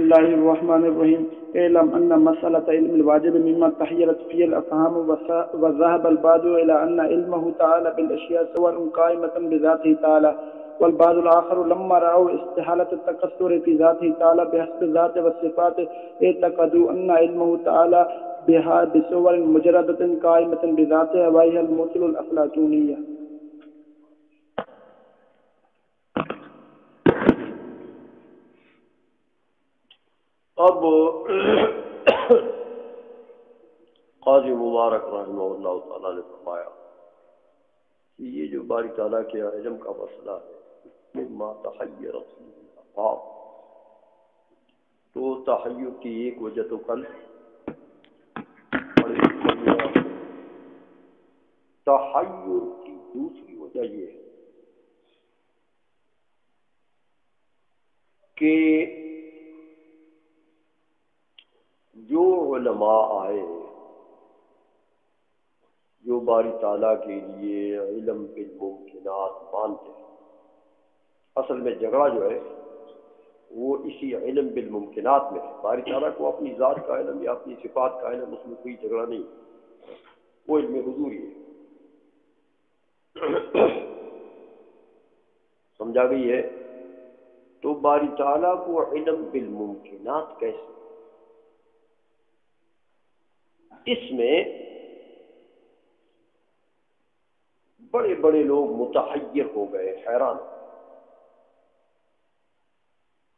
الله الرحمن الرحيم اعلم أن مسألة علم الواجب مما تحيرت فيه الأفهام وذهب البعض إلى أن علمه تعالى بالأشياء سواء قائمة بذاته تعالى والبعض الآخر لما رأوا استحالة التكسر في ذاته تعالى بحسب الذات والصفات اعتقدوا أن علمه تعالى بها بصور مجردة قائمة بذاتها وهي المثل الأفلاطونية. اب قاضی مبارک رحمہ اللہ تعالیٰ نے فرمایا کہ یہ جو باری تعالیٰ کے علم کا مسئلہ ہے مما تحیرت فیہ الافہام، تو تحیر کی ایک وجہ تو کل تحیر کی دوسری وجہ یہ ہے کہ جو علماء آئے جو باری تعالیٰ کے لیے علم بالممکنات مانتے ہیں، اصل میں جھگڑا جو ہے وہ اسی علم بالممکنات میں ہے۔ باری تعالیٰ کو اپنی ذات کا علم یا اپنی صفات کا علم، اس میں کوئی جھگڑا نہیں، وہ علم حضوری ہے۔ سمجھا گئی ہے؟ تو باری تعالیٰ کو علم بالممکنات کیسے؟ اس میں بڑے بڑے لوگ متحیر ہو گئے، حیران،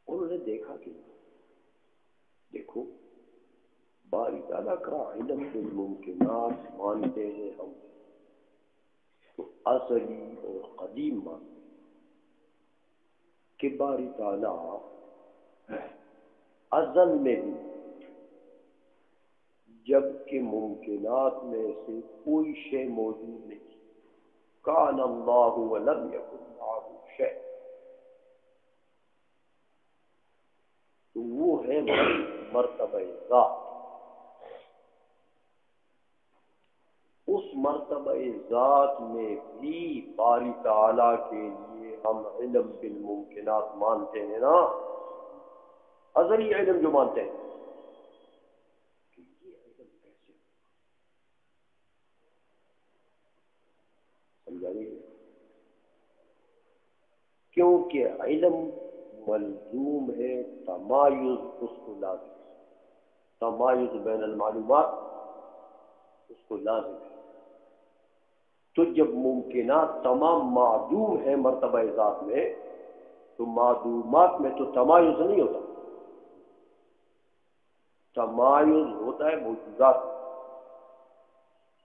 انہوں نے دیکھا کہ دیکھو باری تعالیٰ کا علم بالممکنات مانتے ہیں ہم، تو ازلی اور قدیم مانتے ہیں کہ باری تعالیٰ ازل میں بھی جب کہ ممکنات میں سے کوئی شے موجود نہیں، کان اللہ ولم یکن معہ شیء، تو وہ ہے مرتبہ ذات۔ اس مرتبہ ذات میں بھی باری تعالیٰ کے لیے ہم علم بالممکنات مانتے ہیں نا، ازلی علم جو مانتے ہیں، کیونکہ علم ملزوم ہے تمایز، اس کو لازم ہے، تمایز بین المعلومات اس کو لازم ہے۔ تو جب ممکنات تمام معدوم ہیں مرتبہ ذات میں، تو معدومات میں تو تمایز نہیں ہوتا، تمایز ہوتا ہے موجودات میں۔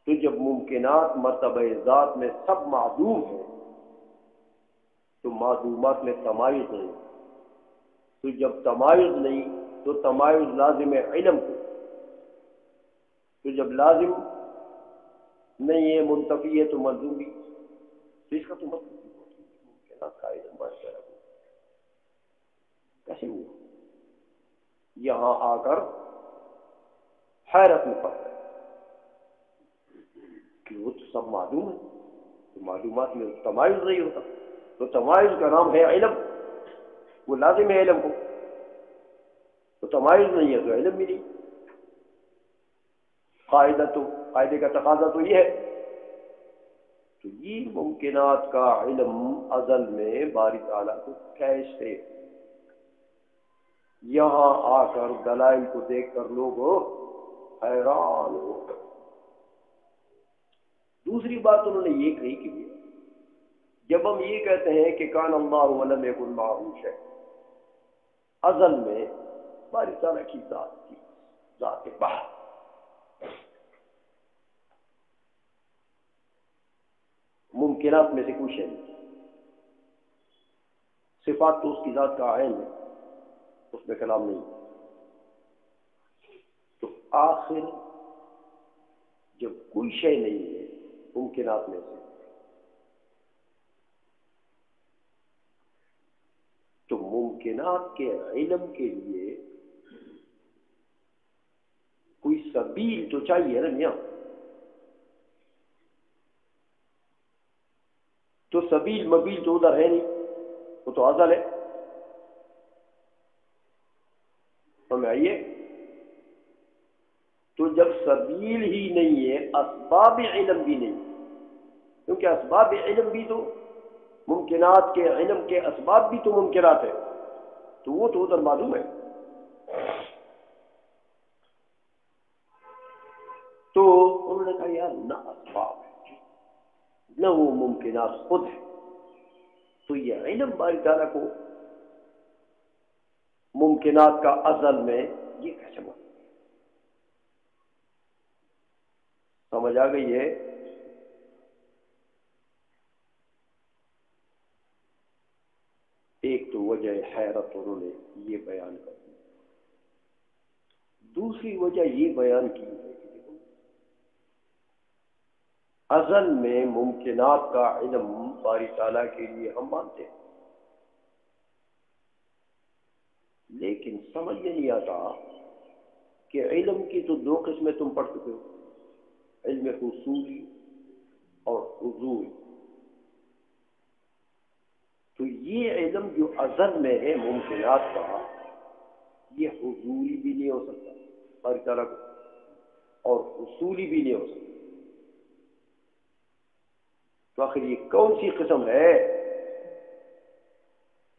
تو جب ممکنات مرتبہ ذات میں سب معدوم ہیں تو معدومات میں تمایز نہیں، تو جب تمایز نہیں تو تمایز لازم ہے علم کو، تو جب لازم نہیں ہے منتفی ہے تو ملزوم بھی، تو اس کا تو مطلب ممکنات کا علم کیسے ہوا؟ یہاں آ کر حیرت میں پڑ گئے کہ وہ تو سب معلوم ہے، تو معلومات میں تمایز نہیں ہوتا، تو تمایز کا نام ہے علم، وہ لازم ہے علم کو، تو تمایز نہیں ہے تو علم بھی نہیں۔ قاعدے کا تقاضا تو یہ ہے، تو یہ ممکنات کا علم ازل میں باری تعالیٰ کو کیسے؟ یہاں آ کر دلائل کو دیکھ کر لوگ حیران ہو گئے۔ دوسری بات انہوں نے یہ کہی کہ جب ہم یہ کہتے ہیں کہ کان اللہ ولم یکن معہ شیء، ازل میں باری تعالیٰ کی ذات تھی، ذات بحر، ممکنات میں سے کوئی شے نہیں، صفات تو اس کی ذات کا عین ہے، اس میں کلام نہیں، تو آخر جب کوئی شے نہیں ہے ممکنات میں سے، تو ممکنات کے علم کے لیے کوئی سبیل تو چاہیے نا میاں، تو سبیل مبیل تو ادھر ہے نہیں، وہ تو ازل ہے۔ سمجھ آئیے؟ تو جب سبیل ہی نہیں ہے، اسباب علم بھی نہیں، کیونکہ اسباب علم بھی تو ممکنات کے علم کے اسباب بھی تو ممکنات ہیں، تو وہ تو ادھر معلوم ہے. تو انہوں نے کہا یار نہ اسباب ہے نہ وہ ممکنات خود ہے، تو یہ علم باری تعالیٰ کو ممکنات کا ازل میں یہ کیسے بات؟ سمجھ آ گئی ہے؟ ایک تو وجہ حیرت انہوں نے یہ بیان کر دی، دوسری وجہ یہ بیان کی ہے کہ دیکھو ازل میں ممکنات کا علم باری تعالیٰ کے لیے ہم مانتے ہیں، لیکن سمجھ میں نہیں آتا کہ علم کی تو دو قسمیں تم پڑھ چکے ہو، علم حصولی اور حضور. تو یہ علم جو ازل میں ہے ممکنات کا، یہ حضوری بھی نہیں ہو سکتا باری تعالیٰ کو، اور حصولی بھی نہیں ہو سکتا. تو آخر یہ کون سی قسم ہے؟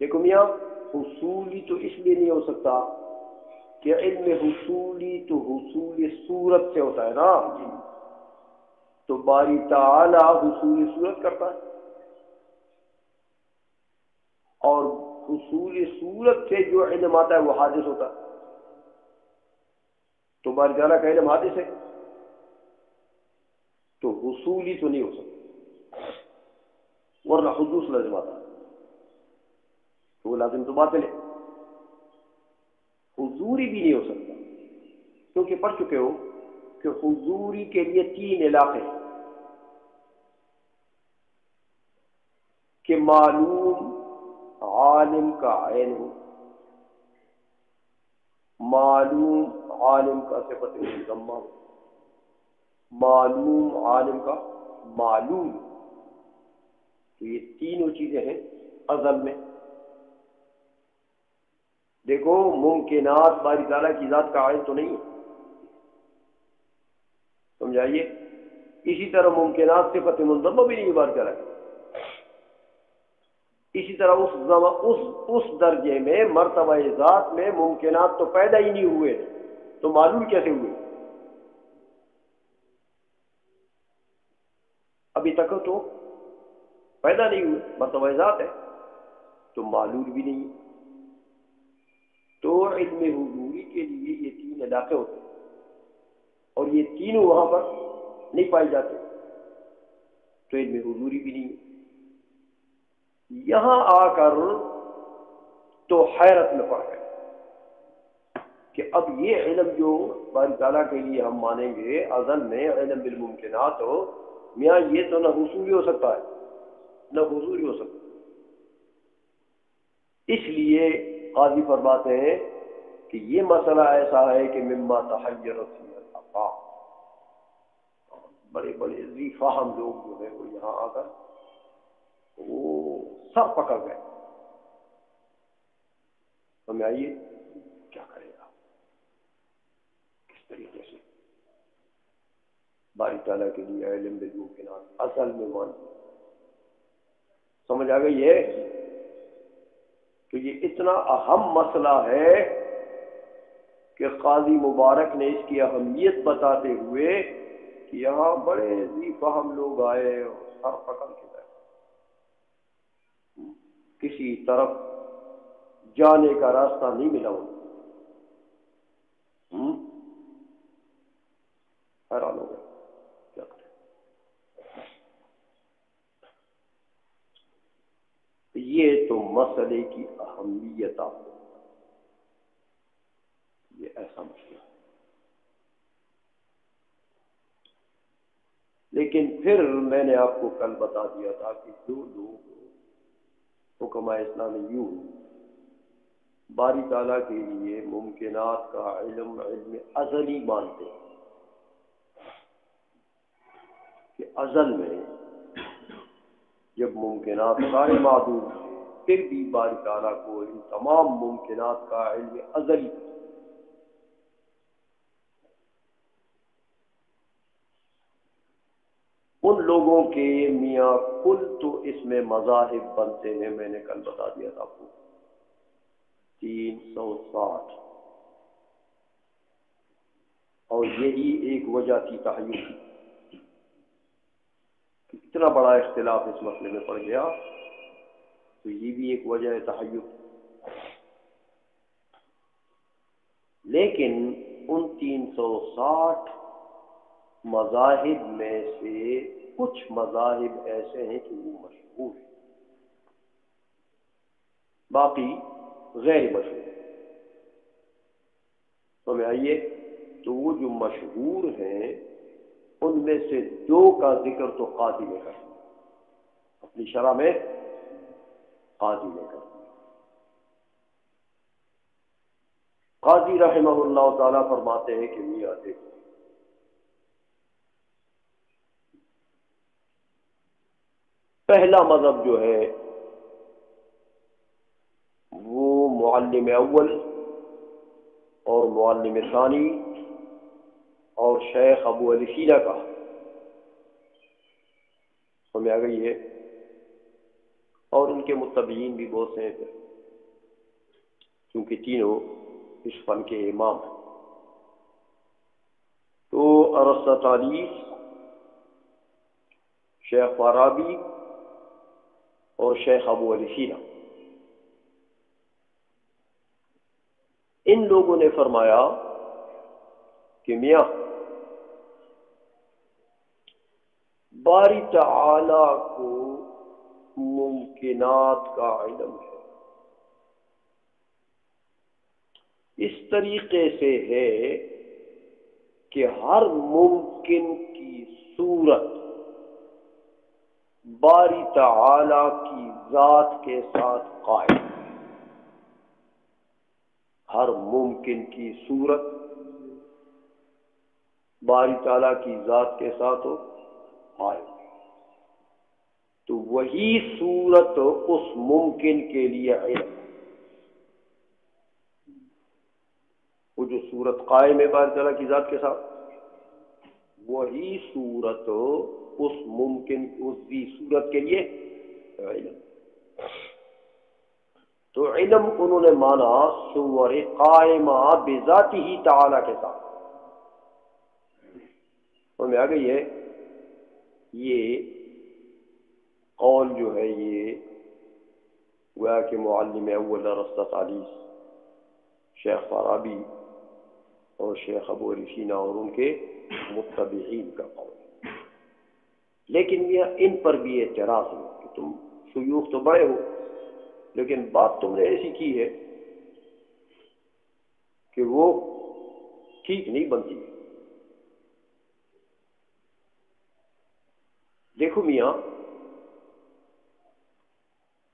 دیکھو میاں، حصولی تو اس لیے نہیں ہو سکتا کہ علم حصولی تو حصول صورت سے ہوتا ہے نا، تو باری تعالیٰ حصول صورت کرتا ہے، اور حصول صورت سے جو علم آتا ہے وہ حادث ہوتا ہے، تو باری تعالیٰ کا علم حادث ہے، تو حصولی تو نہیں ہو سکتا، ورنہ حدوث لازم آتا ہے، تو وہ لازم تو باطل ہے. حضوری بھی نہیں ہو سکتا، کیونکہ پڑھ چکے ہو کہ حضوری کے لیے 3 علاقے ہیں کہ معلوم عالم کا عین ہو، معلوم عالم کا صفت مضمہ ہو، معلوم عالم کا معلوم. تو یہ تینوں چیزیں ہیں ازل میں. دیکھو ممکنات باری تعالیٰ کی ذات کا عین تو نہیں ہے، سمجھائیے؟ اسی طرح ممکنات صفت مضمہ بھی نہیں ہے باری تعالیٰ کی. اسی طرح اس درجے میں مرتبہ ذات میں ممکنات تو پیدا ہی نہیں ہوئے، تو معلوم کیسے ہوئے؟ ابھی تک تو پیدا نہیں ہوئے، مرتبہ ذات ہے تو معلوم بھی نہیں ہے. تو علم حضوری کے لیے یہ 3 علاقے ہوتے ہیں، اور یہ تینوں وہاں پر نہیں پائے جاتے، تو علم حضوری بھی نہیں ہے. یہاں آ کر تو حیرت میں پڑ گئے کہ اب یہ علم جو باری تعالیٰ کے لیے ہم مانیں گے ازل میں علم بالممکنات ہو، میاں یہ تو نہ حصولی ہو سکتا ہے نہ حضوری ہو سکتا. اس لیے قاضی فرماتے ہیں کہ یہ مسئلہ ایسا ہے کہ مما تحیر فیہ الافاق، بڑے بڑے ذی فہم لوگ جو ہیں وہ یہاں آ کر وہ سر پکڑ گئے. ہمیں آئیے کیا کرے گا، کس طریقے سے باری تعالیٰ کے لیے علم بالممکنات اصل میں مانتے. سمجھ آ گئی ہے کہ یہ اتنا اہم مسئلہ ہے کہ قاضی مبارک نے اس کی اہمیت بتاتے ہوئے کہ یہاں بڑے ذی فہم لوگ آئے اور سر پکڑ کے گئے، کسی طرف جانے کا راستہ نہیں ملا ان کو. حیران ہو گئے کیا کریں. یہ تو مسئلے کی اہمیت آپ کو، یہ ایسا مسئلہ ہے. لیکن پھر میں نے آپ کو کل بتا دیا تھا کہ جو لوگ حکماء اسلامیوں باری تعالیٰ کے لیے ممکنات کا علم ازلی مانتے ہیں کہ ازل میں جب ممکنات سارے معدوم تھے پھر بھی باری تعالیٰ کو ان تمام ممکنات کا علم ازلی ان لوگوں کے میاں کل تو اس میں مذاہب بنتے ہیں، میں نے کل بتا دیا تھا آپ کو 360، اور یہی ایک وجہ تھی تحیف کی، اتنا بڑا اختلاف اس مسئلے میں پڑ گیا، تو یہ بھی ایک وجہ ہے تحیف۔ لیکن ان 360 مذاہب میں سے کچھ مذاہب ایسے ہیں کہ وہ مشہور ہیں، باقی غیر مشہور۔ سمجھ آئیے؟ تو وہ جو مشہور ہیں ان میں سے 2 کا ذکر تو قاضی نے کر دیا، اپنی شرح میں قاضی نے کر دیا۔ قاضی رحمہ اللہ تعالیٰ فرماتے ہیں کہ میاں دیکھو، پہلا مذہب جو ہے وہ معلم اول اور معلم ثانی اور شیخ ابو علی سینا کا، سمجھ آ گئی ہے، اور ان کے متبعین بھی بہت سے ہیں، کیونکہ تینوں اس فن کے امام ہیں۔ تو ارسطو تعلیف، شیخ فارابی اور شیخ ابو علی سینا، ان لوگوں نے فرمایا کہ میاں باری تعالی کو ممکنات کا علم ہے، اس طریقے سے ہے کہ ہر ممکن کی صورت باری تعالی کی ذات کے ساتھ قائم ہے، ہر ممکن کی صورت باری تعالی کی ذات کے ساتھ قائم ہے، تو وہی صورت اس ممکن کے لیے علم ہے، وہ جو صورت قائم ہے باری تعالیٰ کی ذات کے ساتھ، وہی صورت اس ممکن اسی صورت کے لیے علم۔ تو علم انہوں نے مانا صور قائمہ بذاتہ تعالیٰ کے ساتھ، میں آ گئی ہے۔ یہ قول جو ہے یہ گویا کہ معلم اول ارسطو تعلیف، شیخ فارابی اور شیخ ابو علی سینا اور ان کے متبعین کا قول، لیکن یہ ان پر بھی اعتراض ہے کہ تم شیوخ تو بڑے ہو، لیکن بات تم نے ایسی کی ہے کہ وہ ٹھیک نہیں بنتی۔ دیکھو میاں،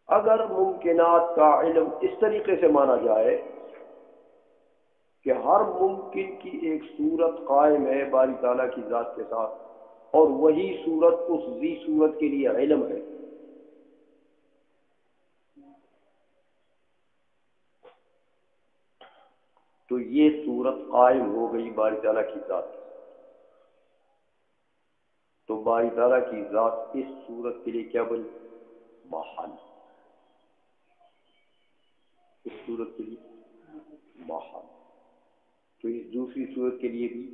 اگر ممکنات کا علم اس طریقے سے مانا جائے کہ ہر ممکن کی ایک صورت قائم ہے باری تعالیٰ کی ذات کے ساتھ، اور وہی صورت اس ذی صورت کے لیے علم ہے، تو یہ صورت قائم ہو گئی باری تعالیٰ کی ذات کے ساتھ، تو باری تعالیٰ کی ذات اس صورت کے لیے کیا بنی؟ محل، اس صورت کے لیے محل، تو اس دوسری صورت کے لیے بھی،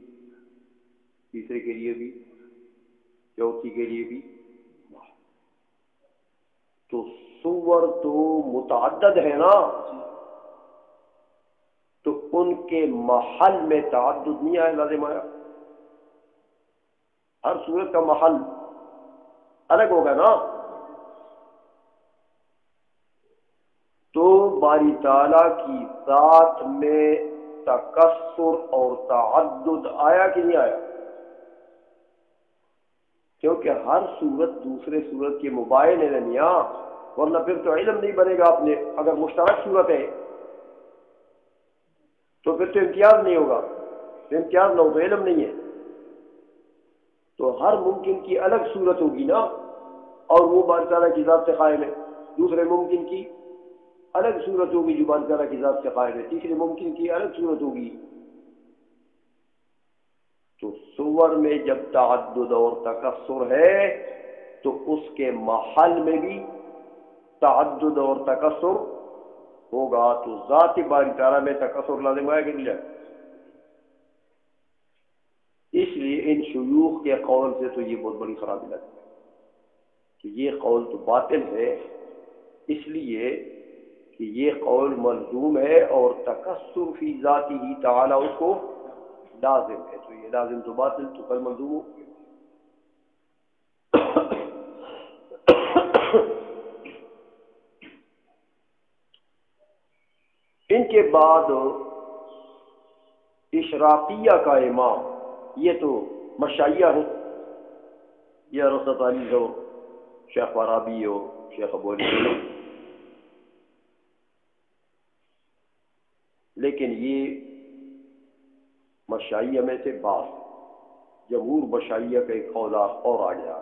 تیسرے کے لیے بھی، چوتھی کے لیے بھی محل۔ تو صور تو متعدد ہے نا، تو ان کے محل میں تعدد نہیں آیا، لازم آیا، ہر صورت کا محل الگ ہوگا نا۔ تو باری تعالیٰ کی ذات میں تکثر اور تعدد آیا کہ نہیں آیا؟ کیونکہ ہر صورت دوسرے صورت کے مباین ہے میاں، ورنہ پھر تو علم نہیں بنے گا اپنے، اگر مشترک صورت ہے تو پھر تو امتیاز نہیں ہوگا، امتیاز نہ ہو تو علم نہیں ہے، تو ہر ممکن کی الگ صورت ہوگی نا، اور وہ باری تعالیٰ کی ذات سے قائم ہے، دوسرے ممکن کی الگ صورت ہوگی جو باری تعالیٰ کی ذات سے قائم ہے، تیسرے ممکن کی الگ صورت ہوگی، تو صور میں جب تعدد اور تکثر ہے تو اس کے محل میں بھی تعدد اور تکثر ہوگا، تو ذات باری تعالیٰ میں تکثر لازم آئے کہ نہیں جائے؟ اس لیے ان شیوخ کے قول سے تو یہ بہت بڑی خرابی لگتی ہے کہ یہ قول تو باطل ہے، اس لیے کہ یہ قول ملزوم ہے اور تکثر فی ذاتی ہی تعالیٰ اس کو لازم ہے، تو یہ لازم تو باطل تو کل ملزوم ہو۔ ان کے بعد اشراقیہ کا امام، یہ تو مشائیہ ہیں، یہ رسط علی ہو، شیخ فارابی ہو، شیخ ابو علی ہو، لیکن یہ مشائیہ میں سے بعض جمہور مشائیہ کا ایک قول اور آ گیا،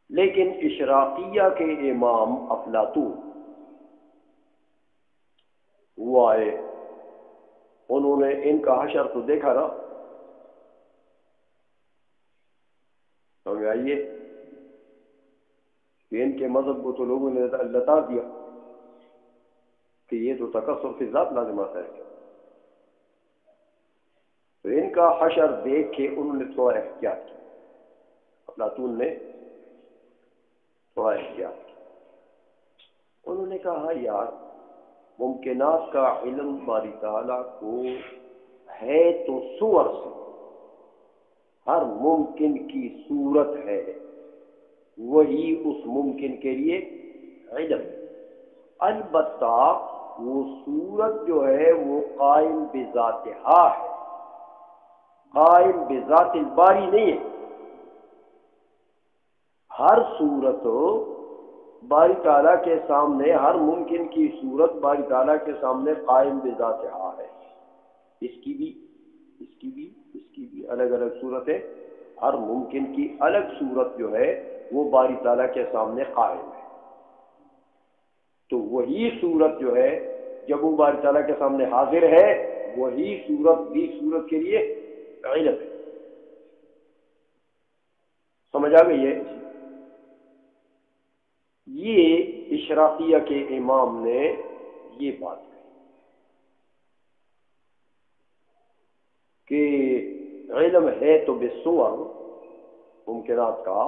لیکن اشراقیہ کے امام افلاطون وہ آئے، انہوں نے ان کا حشر تو دیکھا نا، سمجھ آئیے کہ ان کے مذہب کو تو لوگوں نے لتا دیا کہ یہ تو تکثر فی ذات لازم آتا ہے، تو ان کا حشر دیکھ کے انہوں نے تھوڑا احتیاط کیا، افلاطون نے تھوڑا احتیاط کیا، انہوں نے کہا یار ممکنات کا علم باری تعالیٰ کو ہے تو صور سے، ہر ممکن کی صورت ہے، وہی اس ممکن کے لیے علم، البتہ وہ صورت جو ہے وہ قائم بذاتہا ہے، قائم بذات الباری نہیں ہے، ہر صورت باری تعالیٰ کے سامنے، ہر ممکن کی صورت باری تعالیٰ کے سامنے قائم بذاتہا ہے، اس کی بھی الگ الگ صورتیں، ہر ممکن کی الگ صورت جو ہے وہ باری تعالیٰ کے سامنے قائم ہے، تو وہی صورت جو ہے جب وہ باری تعالیٰ کے سامنے حاضر ہے، وہی صورت بھی صورت کے لیے علم ہے، سمجھ آ گئی ہے؟ یہ اشراقیہ کے امام نے یہ بات کہی کہ علم ہے تو بالصور ممکنات کا،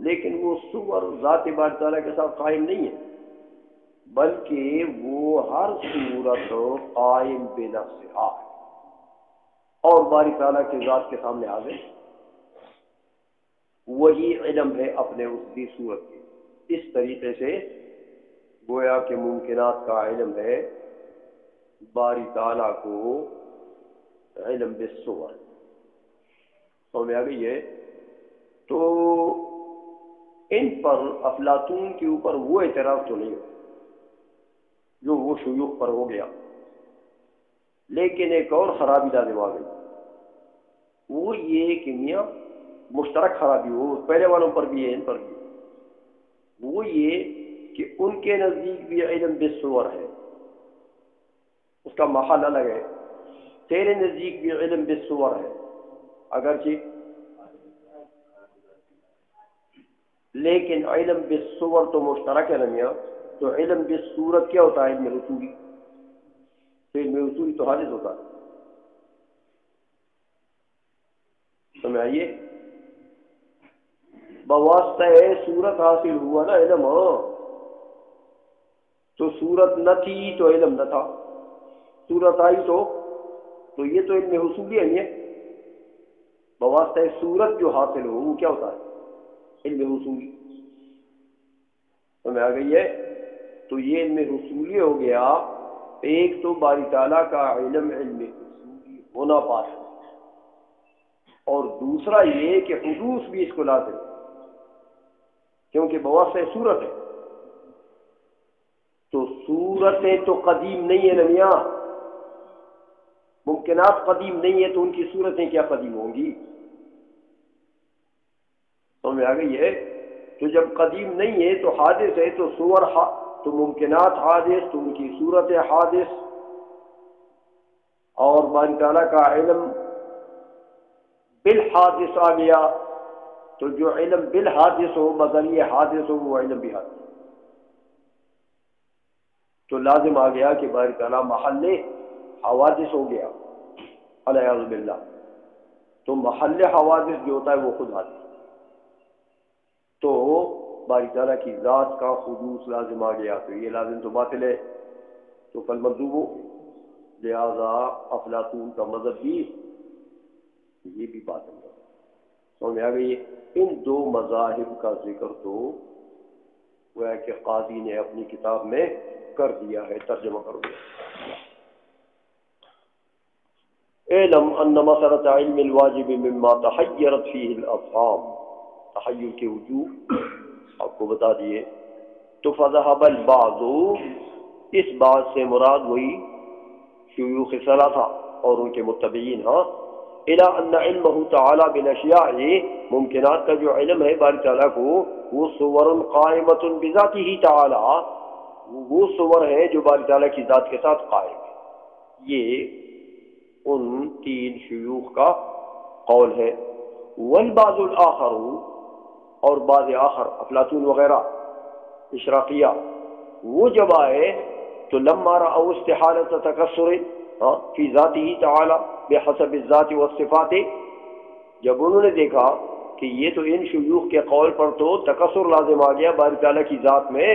لیکن وہ صور ذات باری تعالیٰ کے ساتھ قائم نہیں ہے، بلکہ وہ ہر صورت قائم بنفسہا ہے اور باری تعالیٰ کی ذات کے سامنے حاضر، وہی علم ہے اپنے اس بھی صورت کی، اس طریقے سے گویا کہ ممکنات کا علم ہے باری تعالیٰ کو علم بالصور، سمجھ آ گئی ہے؟ تو ان پر افلاطون کے اوپر وہ اعتراض تو نہیں ہو جو وہ شیوخ پر ہو گیا، لیکن ایک اور خرابی لازم آ گئی، وہ یہ کہ میاں مشترک خرابی ہو، پہلے والوں پر بھی ہے ان پر بھی، وہ یہ کہ ان کے نزدیک بھی علم بالصور ہے، اس کا محل الگ ہے، تیرے نزدیک بھی علم بالصور ہے اگرچہ، لیکن علم بالصور تو مشترک ہے نا میاں، تو علم بالصورت کیا ہوتا ہے؟ علم اصولی، تو علم اصولی تو حادث ہوتا ہے، سمجھ آئیے؟ بواسطہ صورت حاصل ہوا نا علم، تو صورت نہ تھی تو علم نہ تھا، صورت آئی تو یہ تو علم حصولی ہے، یہ بواسطہ صورت جو حاصل ہو وہ کیا ہوتا ہے؟ علم حصولی، سمجھ آ گئی ہے؟ تو یہ علم حصولی ہو گیا، ایک تو باری تعالیٰ کا علم حصولی ہونا پاس ہے، اور دوسرا یہ کہ حدوث بھی اس کو لازم ہے، کیونکہ بواسطہ صورت ہے، تو صورتیں تو قدیم نہیں ہے نا میاں، ممکنات قدیم نہیں ہے تو ان کی صورتیں کیا قدیم ہوں گی؟ سمجھ آ گئی ہے؟ تو جب قدیم نہیں ہے تو حادث ہے، تو صور تو ممکنات حادث، تو ان کی صورت حادث، اور باری تعالیٰ کا علم بالحادث آ گیا تو جو علم بالحادث ہو بذریعہ حادث ہو وہ علم بھی حادث، تو لازم آ گیا کہ باری تعالیٰ محل حوادث ہو گیا علیہ باللہ، تو محل حوادث جو ہوتا ہے وہ خود حادث، تو باری تعالیٰ کی ذات کا حدوث لازم آ گیا، تو یہ لازم تو باطل ہے، تو فالمطلوب ہو، لہذا افلاطون کا مذہب بھی یہ بھی باطل ہے۔ سمجھ آ گئی؟ ان دو مذاہب کا ذکر تو وہ ہے کہ قاضی نے اپنی کتاب میں کر دیا ہے، ترجمہ کرو گے۔ اعلم ان مسألة علم الواجب مما تحیرت فیہ الافہام، تحیر کے وجوہ آپ کو بتا دیے، تو فذهب البعض، اس بات سے مراد وہی شیوخ ثلاثہ اور ان کے متبعین، ہاں، الى ان علمہ تعالی بالاشیاء، ممکنات کا جو علم ہے باری تعالیٰ کو، وہ صور قائمۃ بذاتہ تعالی، وہ صور ہے جو باری تعالیٰ کی ذات کے ساتھ قائم ہے۔ یہ ان تین شیوخ کا قول ہے۔ والبعض الاخر، اور بعض آخر افلاطون وغیرہ اشراقیہ، وہ جب آئے تو لما رأوا استحالۃ تکسر فی ذاتہ تعالی بحسب الذات والصفات، جب انہوں نے دیکھا کہ یہ تو ان شیوخ کے قول پر تو تکسر لازم آ گیا باری تعالیٰ کی ذات میں،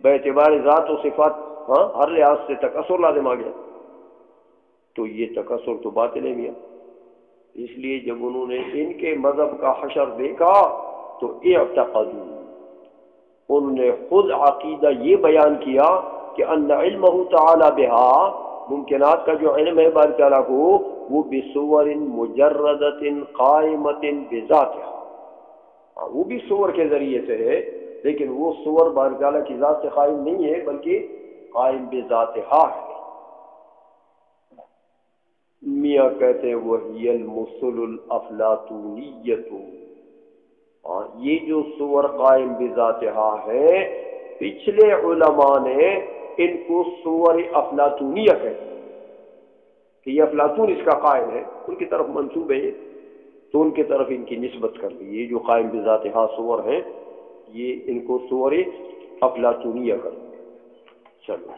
باعتبار ذات و صفات، ہر لحاظ سے تکسر لازم آ گیا، تو یہ تکسر تو باطل ہے میاں۔ اس لیے جب انہوں نے ان کے مذہب کا حشر دیکھا تو اعتقدوا، انہوں نے خود عقیدہ یہ بیان کیا کہ ان علمہ تعالی بہا، ممکنات کا جو علم ہے باری تعالیٰ کو، وہ بصور مجردۃ قائمۃ بذاتہا، وہ بھی صور کے ذریعے سے ہے، لیکن وہ صور باری تعالیٰ کی ذات سے قائم نہیں ہے بلکہ قائم بذاتہا ہے۔ میاں کہتے ہیں وہی المثل الافلاطونیۃ، یہ جو صور قائم بذاتہا ہے، پچھلے علماء نے ان کو صور افلاطونیہ کہتے ہیں کہ یہ افلاطون اس کا قائم ہے، ان کی طرف منسوب ہے، تو ان کی طرف ان کی نسبت کر دی، یہ جو قائم بذاتہا صور ہیں یہ ان کو صور افلاطونیہ کر دی۔ چلو